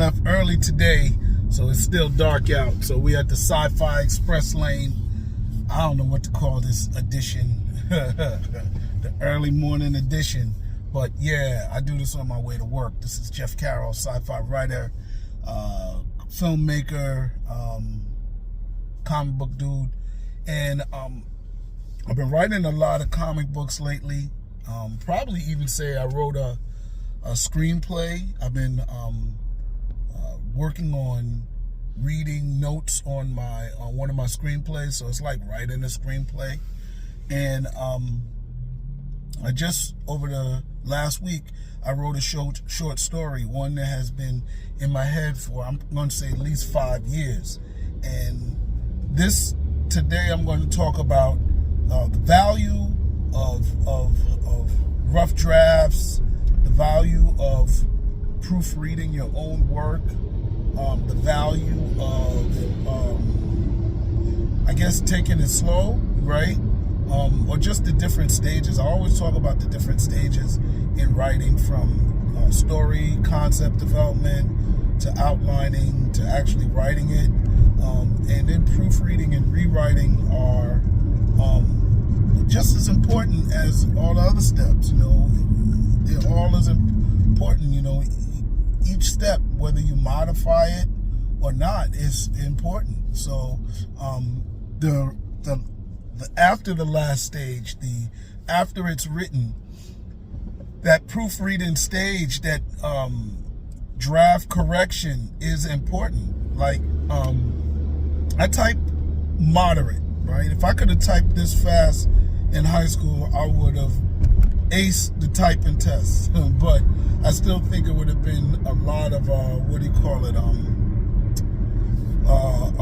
left early today, so it's still dark out. So we're at the Sci-Fi Express Lane. I don't know what to call this edition, the early morning edition. But yeah, I do this on my way to work. This is Jeff Carroll, sci-fi writer, filmmaker, comic book dude. And I've been writing a lot of comic books lately. Probably even say I wrote a screenplay. I've been working on reading notes on one of my screenplays, so it's like writing a screenplay. And I just, over the last week, I wrote a short story, one that has been in my head for, I'm going to say, at least 5 years. And today I'm going to talk about the value of rough drafts, the value of proofreading your own work, the value of, I guess, taking it slow, right? Or just the different stages. I always talk about the different stages in writing, from story, concept development, to outlining, to actually writing it. And then proofreading and rewriting are just as important as all the other steps. You know, they're all as important. You know, each step, whether you modify it or not, is important. So the after the last stage, after it's written, that proofreading stage, that draft correction is important. Like, I type moderate, right? If I could have typed this fast in high school, I would have aced the typing test. But I still think it would have been a lot of what do you call it? A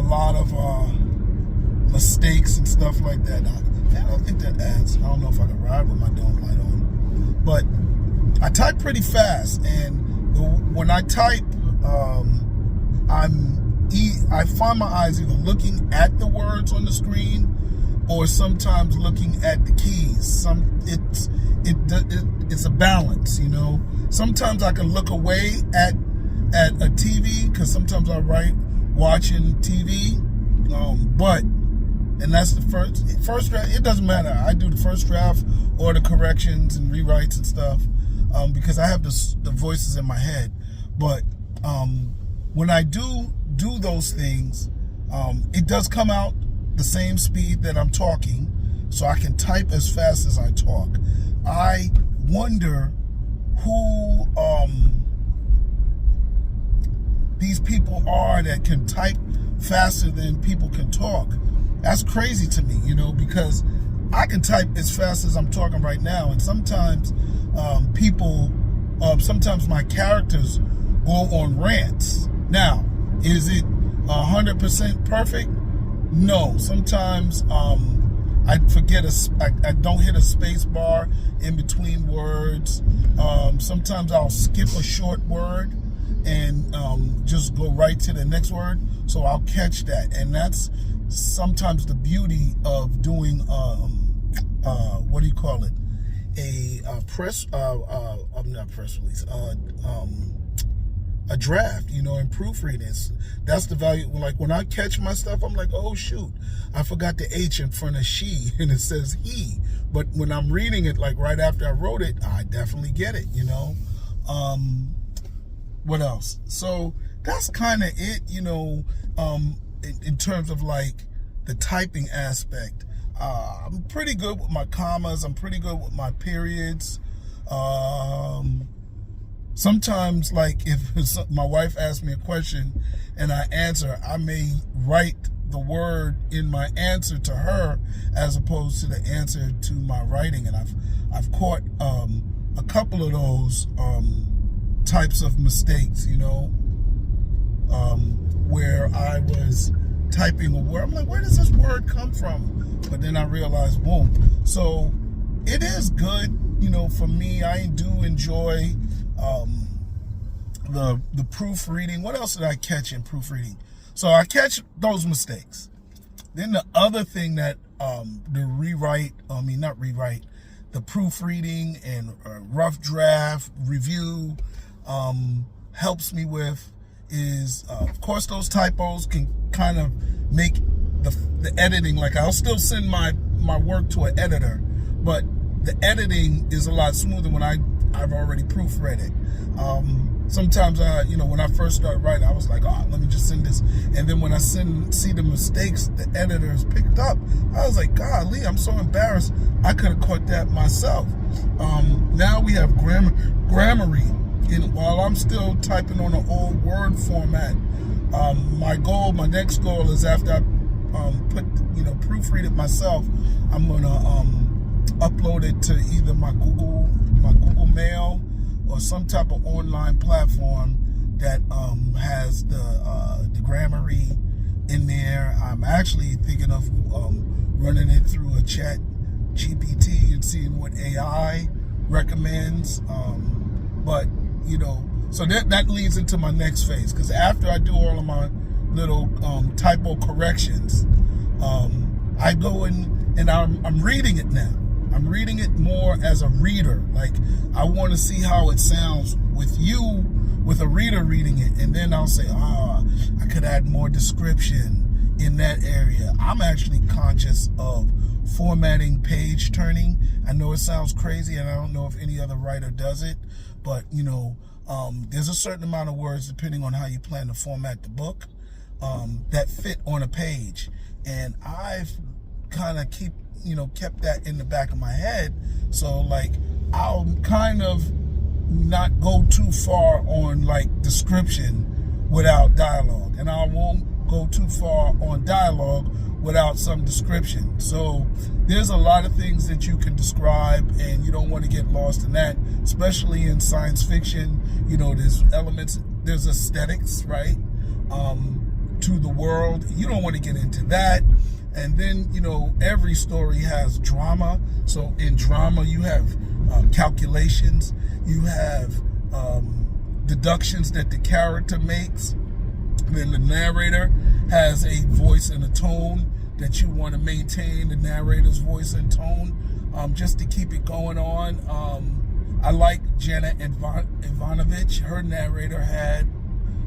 lot of mistakes and stuff like that. I don't think that adds. I don't know if I can ride with my dome light on, but I type pretty fast, and when I type, I find my eyes either looking at the words on the screen or sometimes looking at the keys. It's a balance, you know. Sometimes I can look away at a TV, because sometimes I write watching TV, and that's the first draft. It doesn't matter. I do the first draft or the corrections and rewrites and stuff, because I have the voices in my head. But when I do those things, it does come out the same speed that I'm talking, so I can type as fast as I talk. I wonder who these people are that can type faster than people can talk. That's crazy to me, you know, because I can type as fast as I'm talking right now, and sometimes sometimes my characters go on rants. Now, is it 100% perfect? No. Sometimes I forget I don't hit a space bar in between words. Sometimes I'll skip a short word and just go right to the next word, so I'll catch that. And that's sometimes the beauty of doing what do you call it? Not press release. A draft, you know, and proofreading. That's the value. Like, when I catch my stuff, I'm like, oh shoot, I forgot the H in front of she, and it says he. But when I'm reading it, like right after I wrote it, I definitely get it, you know. What else? So that's kind of it, you know, in terms of like the typing aspect. I'm pretty good with my commas. I'm pretty good with my periods. Sometimes, like, if my wife asks me a question and I answer, I may write the word in my answer to her as opposed to the answer to my writing. And I've caught a couple of those types of mistakes, you know, where I was typing a word. I'm like, where does this word come from? But then I realized, boom. So it is good, you know, for me. I do enjoy the proofreading. What else did I catch in proofreading? So I catch those mistakes. Then the other thing that the proofreading and rough draft review helps me with is, of course, those typos can kind of make the editing, like I'll still send my work to an editor, but the editing is a lot smoother when I've already proofread it. Sometimes when I first started writing, I was like, oh, let me just send this. And then when I see the mistakes the editors picked up, I was like, golly, I'm so embarrassed. I could have caught that myself. Now we have Grammarly. And while I'm still typing on an old Word format, my next goal is after I proofread it myself, I'm gonna upload it to either my Google Mail or some type of online platform that has the Grammarly in there. I'm actually thinking of running it through a chat GPT and seeing what AI recommends. But so that leads into my next phase, because after I do all of my little typo corrections, I go in and I'm reading it now. I'm reading it more as a reader. Like, I want to see how it sounds with a reader reading it. And then I'll say, I could add more description in that area. I'm actually conscious of formatting page turning. I know it sounds crazy, and I don't know if any other writer does it, but there's a certain amount of words, depending on how you plan to format the book, that fit on a page. And I've kind of kept that in the back of my head. So like, I'll kind of not go too far on like description without dialogue, and I won't go too far on dialogue without some description. So there's a lot of things that you can describe, and you don't want to get lost in that, especially in science fiction. There's elements, there's aesthetics, right, to the world. You don't want to get into that. And then, every story has drama. So in drama, you have calculations, you have deductions that the character makes. Then the narrator has a voice and a tone that you want to maintain, the narrator's voice and tone, just to keep it going on. I like Jenna Ivanovich. Her narrator had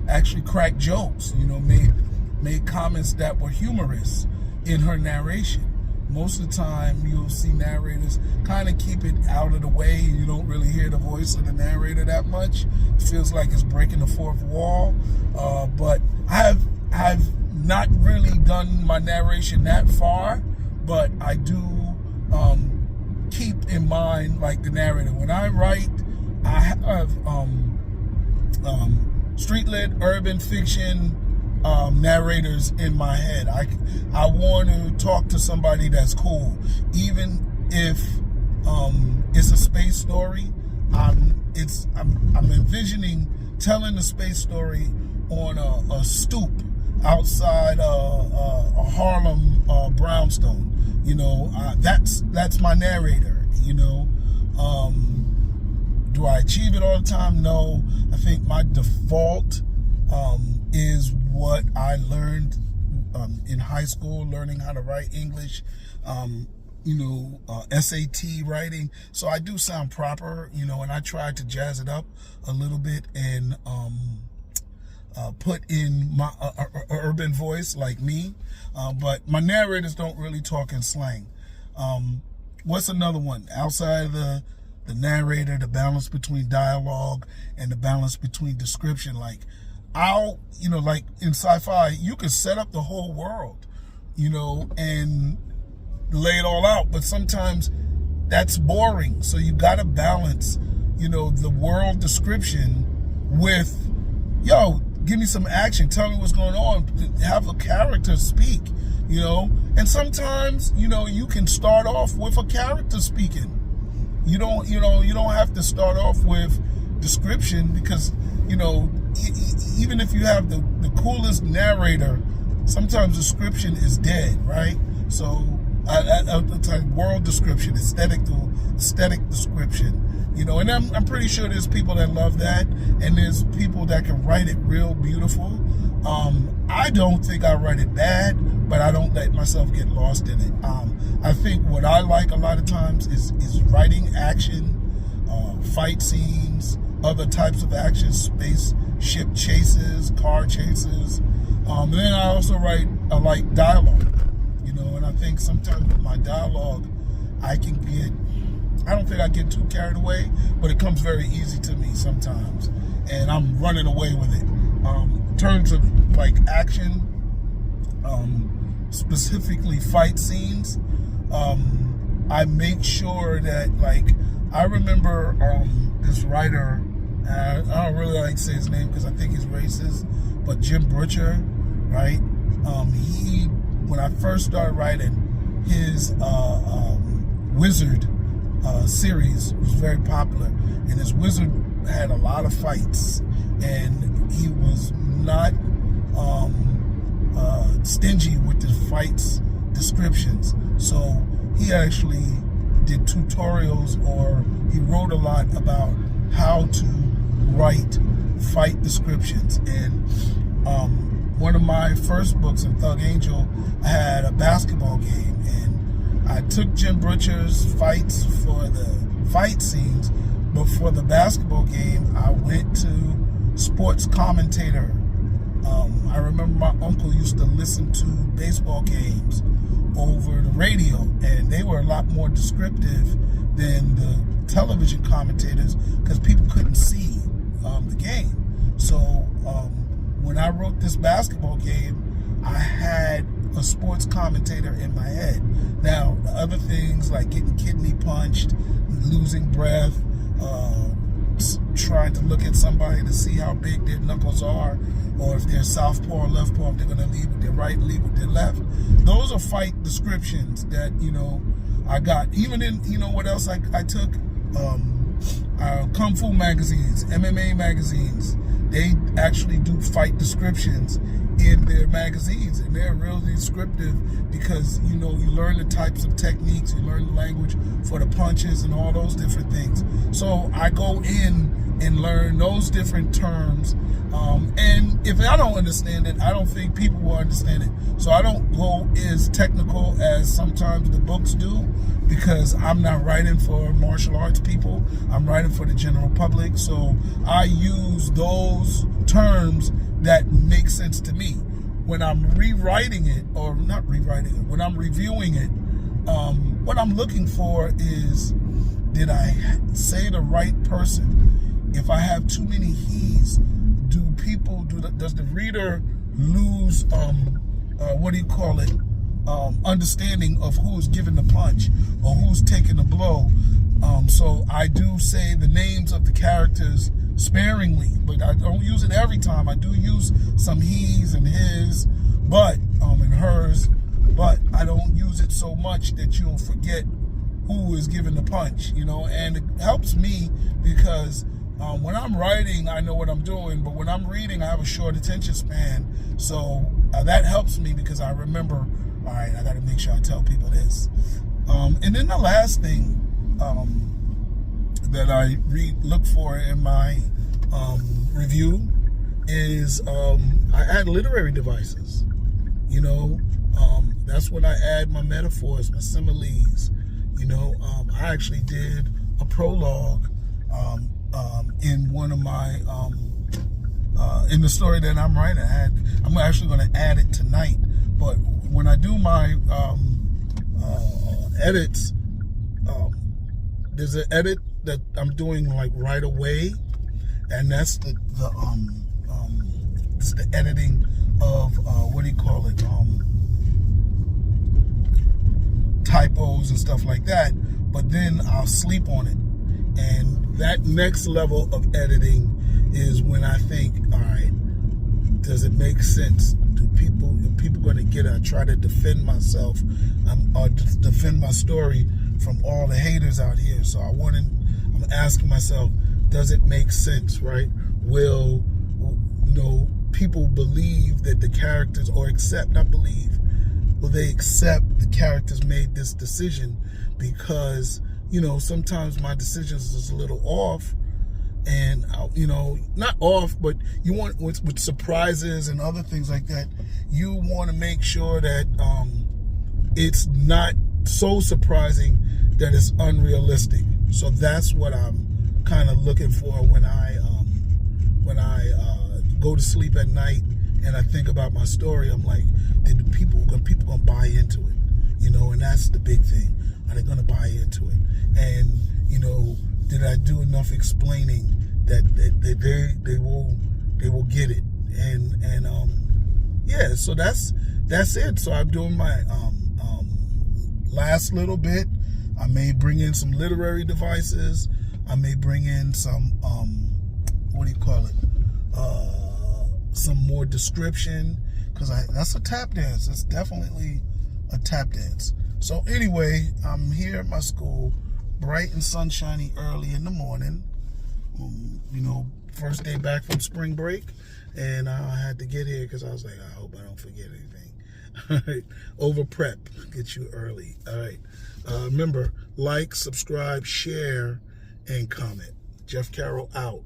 actually cracked jokes, made comments that were humorous in her narration. Most of the time, you'll see narrators kind of keep it out of the way. You don't really hear the voice of the narrator that much. It feels like it's breaking the fourth wall. But I've not really done my narration that far, but I do keep in mind like the narrator. When I write, I have street-lit urban fiction narrators in my head. I want to talk to somebody that's cool, even if it's a space story. I'm envisioning telling the space story on a stoop outside a Harlem brownstone. That's my narrator. Do I achieve it all the time? No. I think my default is what I learned in high school, learning how to write English, SAT writing. So I do sound proper, and I try to jazz it up a little bit and put in my urban voice like me. But my narrators don't really talk in slang. What's another one? Outside of the narrator, the balance between dialogue and the balance between description, like like in sci-fi, you could set up the whole world, and lay it all out. But sometimes that's boring. So you got to balance, the world description with, give me some action. Tell me what's going on. Have a character speak, And sometimes, you can start off with a character speaking. You don't have to start off with description, because, even if you have the coolest narrator, sometimes description is dead, right? So it's like world description, aesthetic description, and I'm pretty sure there's people that love that, and there's people that can write it real beautiful. I don't think I write it bad, but I don't let myself get lost in it. I think what I like a lot of times is writing action, fight scenes, other types of action, space ship chases, car chases. And then I also I like dialogue, and I think sometimes with my dialogue, I don't think I get too carried away, but it comes very easy to me sometimes, and I'm running away with it. In terms of like action, specifically fight scenes, I make sure that, like, I remember this writer, I don't really like to say his name because I think he's racist, but Jim Butcher, right? When I first started writing, his Wizard series was very popular, and his Wizard had a lot of fights, and he was not stingy with the fights descriptions. So he actually did tutorials, or he wrote a lot about how to write fight descriptions. And one of my first books in Thug Angel, I had a basketball game, and I took Jim Butcher's fights for the fight scenes, but for the basketball game, I went to sports commentator. I remember my uncle used to listen to baseball games over the radio, and they were a lot more descriptive than the television commentators because people couldn't see the game. So when I wrote this basketball game, I had a sports commentator in my head. Now, the other things like getting kidney punched, losing breath, trying to look at somebody to see how big their knuckles are, or if they're southpaw or left paw, if they're going to lead with their right, lead with their left. Those are fight descriptions that, I got. Even in, what else I took? Kung Fu magazines, MMA magazines. They actually do fight descriptions in their magazines, and they're really descriptive because, you learn the types of techniques, you learn the language for the punches and all those different things. So I go in and learn those different terms, and if I don't understand it, I don't think people will understand it. So I don't go as technical as sometimes the books do, because I'm not writing for martial arts people, I'm writing for the general public. So I use those terms that make sense to me. When I'm rewriting it, or not rewriting it, when I'm reviewing it, what I'm looking for is, did I say the right person? If I have too many he's, does the reader lose, understanding of who's giving the punch or who's taking the blow? So I do say the names of the characters sparingly, but I don't use it every time. I do use some he's and his, but and hers, but I don't use it so much that you'll forget who is giving the punch, and it helps me because when I'm writing, I know what I'm doing, but when I'm reading, I have a short attention span. So that helps me because I remember, all right, I got to make sure I tell people this. And then the last thing that I look for in my review is I add literary devices. That's when I add my metaphors, my similes. I actually did a prologue in one of my in the story that I'm writing. I'm actually going to add it tonight. But when I do my edits, there's an edit that I'm doing like right away, and that's it's the editing of typos and stuff like that. But then I'll sleep on it, and that next level of editing is when I think, all right, does it make sense? Are people going to get it? I try to defend myself, or defend my story from all the haters out here. So I'm asking myself, does it make sense, right? Will people believe that the characters, or will they accept the characters made this decision? Because, sometimes my decisions is a little off, and, not off, but you want, with surprises and other things like that, you want to make sure that it's not so surprising that it's unrealistic. So that's what I'm kind of looking for when I go to sleep at night and I think about my story, I'm like, did the people gonna buy into it? You know, and that's the big thing. Are they gonna buy into it? And you know, did I do enough explaining that they will get it? And yeah, so that's it. So I'm doing my last little bit. I may bring in some literary devices. I may bring in some what do you call it? Some more description, because that's a tap dance. It's definitely a tap dance. So anyway, I'm here at my school, bright and sunshiny early in the morning. You know, first day back from spring break, and I had to get here because I was like, I hope I don't forget anything. All right, over prep, get you early. All right, remember, like, subscribe, share, and comment. Jeff Carroll out.